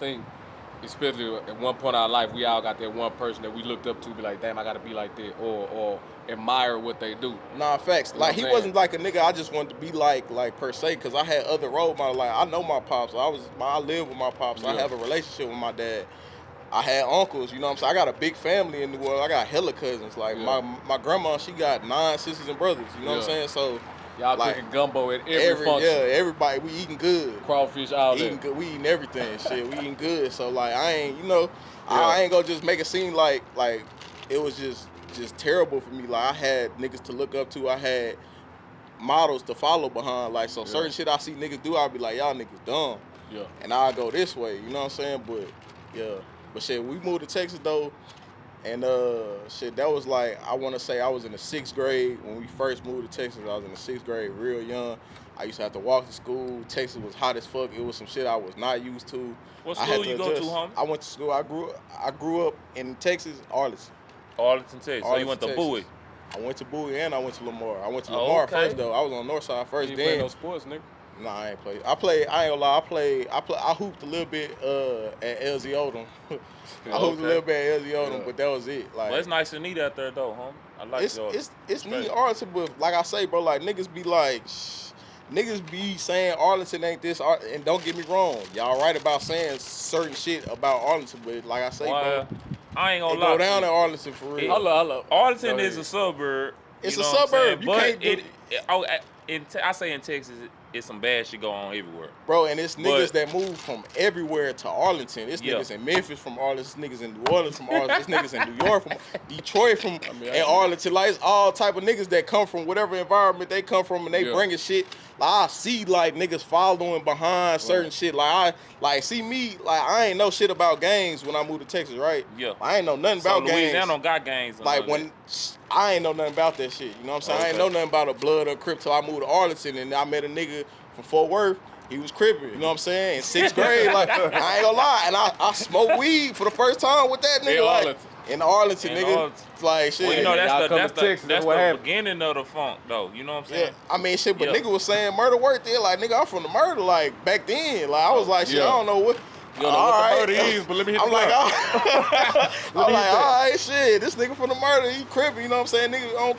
think, especially at one point in our life, we all got that one person that we looked up to, be like, damn, I gotta be like that, or admire what they do. Nah, facts. You know Like he wasn't like a nigga I just wanted to be like per se, cause I had other role models. Like I know my pops. I live with my pops. I have a relationship with my dad. I had uncles, you know what I'm saying? I got a big family in New Orleans. I got hella cousins. Like my grandma, she got 9 sisters and brothers. You know what I'm saying? So y'all like, cooking gumbo at every function. Yeah, everybody, we eating good. Crawfish, all eating that. good. We eating everything. Shit, we eating good. So like I ain't, I ain't gonna just make it seem like it was just terrible for me. Like I had niggas to look up to. I had models to follow behind. Like so certain shit I see niggas do, I'll be like, y'all niggas dumb. Yeah. And I'll go this way, you know what I'm saying? But yeah. But shit, we moved to Texas though. And shit, that was like, I wanna say I was in the 6th grade when we first moved to Texas. I was in the 6th grade, real young. I used to have to walk to school. Texas was hot as fuck. It was some shit I was not used to. What school you go to, homie? I went to school. I grew up in Texas, Arlington. Arlington, Texas. So you went to Bowie? I went to Bowie and I went to Lamar. I went to Lamar first though. I was on the north side first. You ain't play no sports, nigga? Nah, I ain't play. I ain't gonna lie. I hooped a little bit at LZ Odom. I hooped a little bit at LZ Odom, but that was it. Like, well, it's nice and neat out there though, homie. I like it's neat Arlington, but like I say, bro, like niggas be like, niggas be saying Arlington ain't this, and don't get me wrong, y'all right about saying certain shit about Arlington, but like I say, bro, I ain't gonna lie. Go down in Arlington for real. Hello. Arlington is a suburb. It's a suburb. You can't. I say in Texas, it's some bad shit going on everywhere. Bro, and it's niggas that move from everywhere to Arlington. It's niggas in Memphis from Arlington. It's niggas in New Orleans from Arlington. It's niggas in New York from Detroit from and Arlington. Like, it's all type of niggas that come from whatever environment they come from and they bringing shit. Like, I see like niggas following behind certain shit. Like see me, like I ain't know shit about gangs when I moved to Texas, right? Yeah. I ain't know nothing about gangs. Louisiana don't got gangs. Like when I ain't know nothing about that shit. You know what I'm saying? I ain't know nothing about a blood or Crip till I moved to Arlington and I met a nigga from Fort Worth. He was crippin', you know what I'm saying? In 6th grade, like I ain't gonna lie, and I smoked weed for the first time with that nigga, in Arlington, nigga. Like shit. Well, you know that's the beginning of the funk, though. You know what I'm saying? Yeah, I mean shit, but nigga was saying murder work there, like nigga, I'm from the murder, like back then, like I was like shit, I don't know what. You don't know what the murder is, but let me hit I'm like, all right, shit. This nigga from the murder, he crippin', you know what I'm saying? Niggas on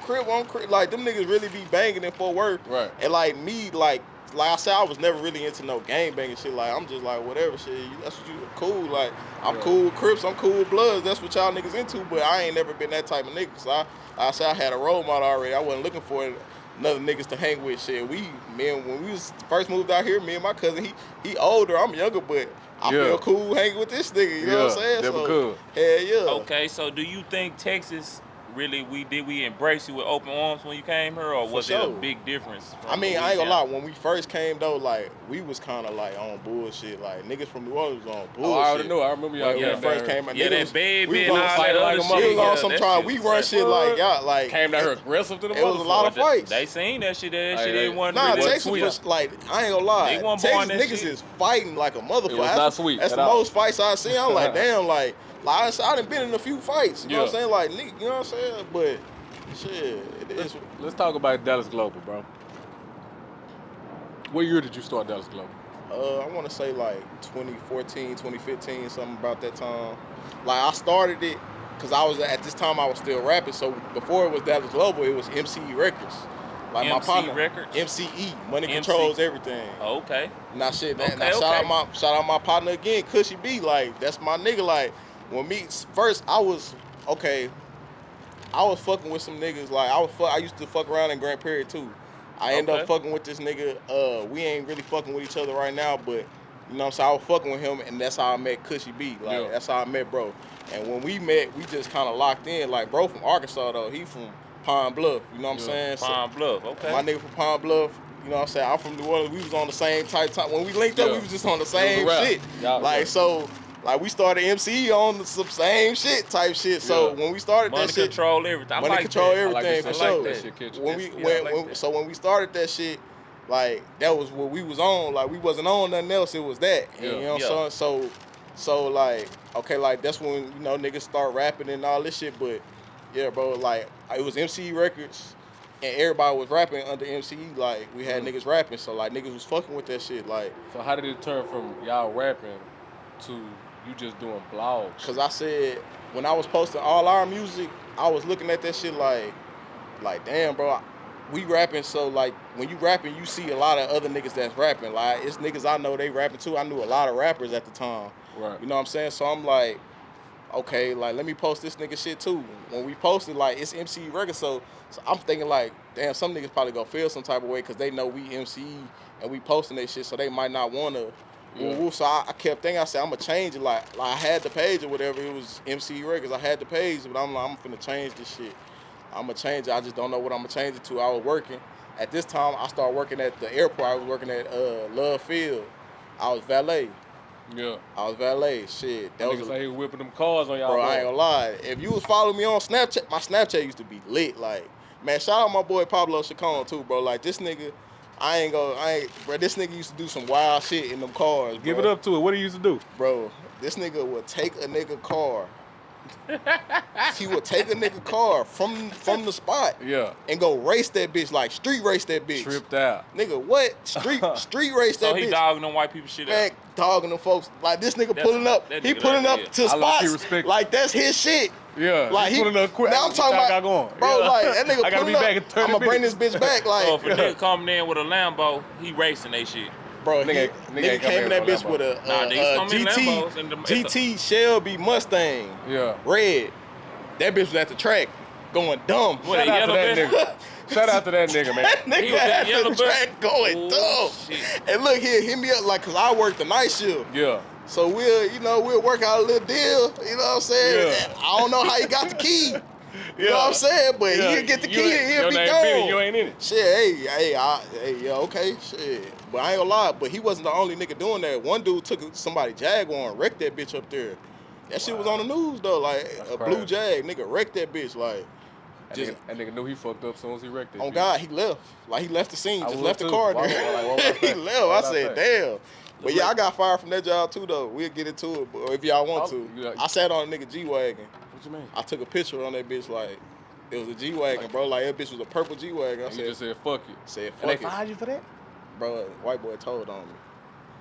crip, like them niggas really be banging in Fort Worth, right? And like me, like I said, I was never really into no gang banging shit. Like I'm just like whatever shit. That's what you cool. Like I'm cool with Crips, I'm cool with Bloods. That's what y'all niggas into. But I ain't never been that type of nigga. So I said I had a role model already. I wasn't looking for another niggas to hang with. Shit, when we was first moved out here, me and my cousin, he older, I'm younger, but I feel cool hanging with this nigga. You know what I'm saying? So cool. Hell yeah. Okay, so do you think Texas? Really, we embrace you with open arms when you came here, or was it a big difference? I mean, I ain't gonna lie. When we first came though, like we was kind of like on bullshit. Like niggas from New Orleans was on bullshit. Oh, I already know. I remember y'all when we first came. Yeah, that baby and all that other shit. We was on some time. We run shit like y'all like came down here aggressive to the. It was a lot of fights. They seen that shit. That shit didn't want. Nah, Texas was like I ain't gonna lie. Texas niggas is fighting like a motherfucker. It was not sweet. That's the most fights I seen. I'm like damn, like I done been in a few fights. You know what I'm saying? Like you know what I'm saying? But shit, let's talk about Dallas Global, bro. What year did you start Dallas Global? I want to say like 2014, 2015, something about that time. Like I started it because at this time I was still rapping. So before it was Dallas Global, it was MCE Records. Like my partner, Records? MCE, Money Controls Everything. Oh, okay. Now shit, shout out my partner again, Cushy B. Like that's my nigga. Like when first I was fucking with some niggas. Like I used to fuck around in Grand Prairie too. I ended up fucking with this nigga. We ain't really fucking with each other right now, but you know what I'm saying? I was fucking with him, and that's how I met Cushy B. Like that's how I met bro. And when we met, we just kind of locked in. Like bro from Arkansas though, he from Pine Bluff. You know what I'm saying? Pine Bluff, okay. My nigga from Pine Bluff. You know what I'm saying? I'm from New Orleans. We was on the same type. When we linked up, we was just on the same shit. So. Like we started MCE on some same shit type shit. So when we started that shit, control everything. Money control everything for sure. So when we started that shit, like that was what we was on. Like we wasn't on nothing else. It was that. You know what I'm saying? So like okay, like that's when you know niggas start rapping and all this shit. But yeah, bro, like it was MCE Records. And everybody was rapping under MCE. Like we had niggas rapping. So like niggas was fucking with that shit. Like so how did it turn from y'all rapping to you just doing blogs? Cause I said when I was posting all our music, I was looking at that shit like damn, bro. We rapping, so like when you rapping, you see a lot of other niggas that's rapping. Like it's niggas I know they rapping too. I knew a lot of rappers at the time. Right. You know what I'm saying? So I'm like, okay, like let me post this nigga shit too. When we posted, like it's MC record, so I'm thinking like, damn, some niggas probably gonna feel some type of way because they know we MC and we posting that shit, so they might not wanna. Yeah. So I kept thinking, I said I'm gonna change it. Like I had the page or whatever, it was MC Records. I had the page, but I'm like I'm finna change this shit. I'm gonna change it. I just don't know what I'm gonna change it to. I was working at this time. I started working at the airport. I was working at Love Field. I was valet. Yeah. I was valet. Shit, that was Niggas like he whipping them cars on y'all. bro. I ain't gonna lie. If you was following me on Snapchat, my Snapchat used to be lit. Like, man, shout out my boy Pablo Chacon too, bro. Like this nigga, bro. This nigga used to do some wild shit in them cars. Bro. Give it up to it. What he used to do? Bro. This nigga would take a nigga car. He would take a nigga car from the spot, yeah, and go race that bitch, like street race that bitch. Tripped out, nigga. What street race that bitch? So he dogging them white people shit man, up. dogging them folks. Like this nigga pulling up, he pulling up to spots like that's his shit. Yeah, like he pulling up quick. Now I'm talking about, bro. Yeah. Like that nigga pulling up. I'm gonna bring this bitch back. Like, so if a nigga coming in with a Lambo, he racing they shit. Bro, nigga came in that bitch with a GT Shelby Mustang. Yeah. Red. That bitch was at the track going dumb. Shout out to that nigga. Shout out to that nigga, man. That nigga at the track going dumb. Shit. And look here, hit me up like, cause I work the night shift. Yeah. So we'll work out a little deal. You know what I'm saying? Yeah. I don't know how he got the key. You know what I'm saying? But he'll get the key and he'll be gone. You ain't in it. Shit, hey, yeah, okay, shit. But I ain't gonna lie, but he wasn't the only nigga doing that. One dude took somebody Jaguar and wrecked that bitch up there. That shit was on the news though, like a blue Jag, nigga wrecked that bitch, like. That nigga knew he fucked up as soon as he wrecked it. Oh God, he left. Like he left the scene, just left the car there. He left. I said, damn. But yeah, I got fired from that job too though. We'll get into it, but if y'all want to. I sat on a nigga G-Wagon. What you mean? I took a picture on that bitch like it was a G-Wagon, bro. Like that bitch was a purple G-Wagon. I said, you just said fuck it. Said fuck and it. they fired you for that? Bro, white boy told on me.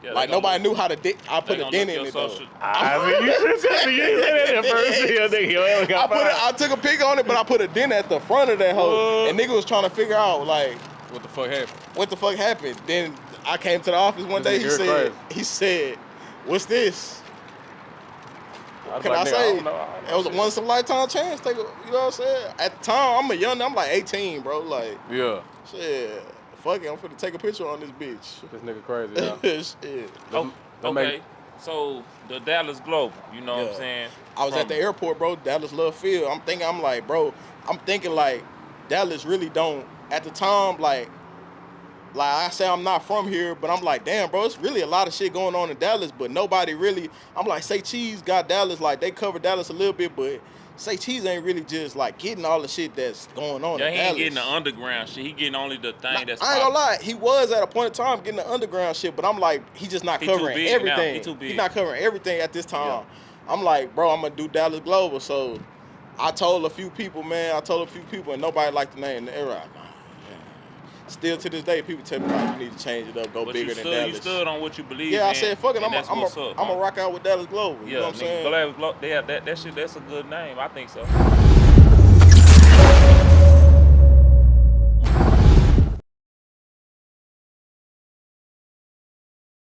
Yeah, like nobody knew how to I put a dent in it though. I mean, you should have said that first. I took a pic on it, but I put a dent at the front of that hoe. And nigga was trying to figure out like what the fuck happened. What the fuck happened? Then I came to the office one day. He said, "What's this?" Can I say? It was a once in a lifetime chance. You know what I'm saying? At the time, I'm like 18, bro. Like, yeah, shit. Fuck it, I'm finna take a picture on this bitch. This nigga crazy, Shit. Okay, so the Dallas Global, you know what I'm saying? I was at the airport, bro, Dallas Love Field. I'm thinking like, Dallas really don't, at the time, like I say I'm not from here, but I'm like, damn, bro, it's really a lot of shit going on in Dallas, but nobody really, I'm like, Say Cheese got Dallas, like, they covered Dallas a little bit, but Say Cheese ain't really just like getting all the shit that's going on. Yeah, he ain't getting the underground shit. He getting only the thing that's. I ain't gonna lie, he was at a point in time getting the underground shit, but I'm like, he just not covering everything. He too big. He's not covering everything at this time. Yeah. I'm like, bro, I'm gonna do Dallas Global. So I told a few people, and nobody liked the name. They're like, still to this day, people tell me like, you need to change it up, go bigger than Dallas. You stood on what you believe. Yeah, in, I said, fuck it, I'm gonna rock out with Dallas Global. Yeah, you know what I'm saying? Global, that shit, that's a good name. I think so.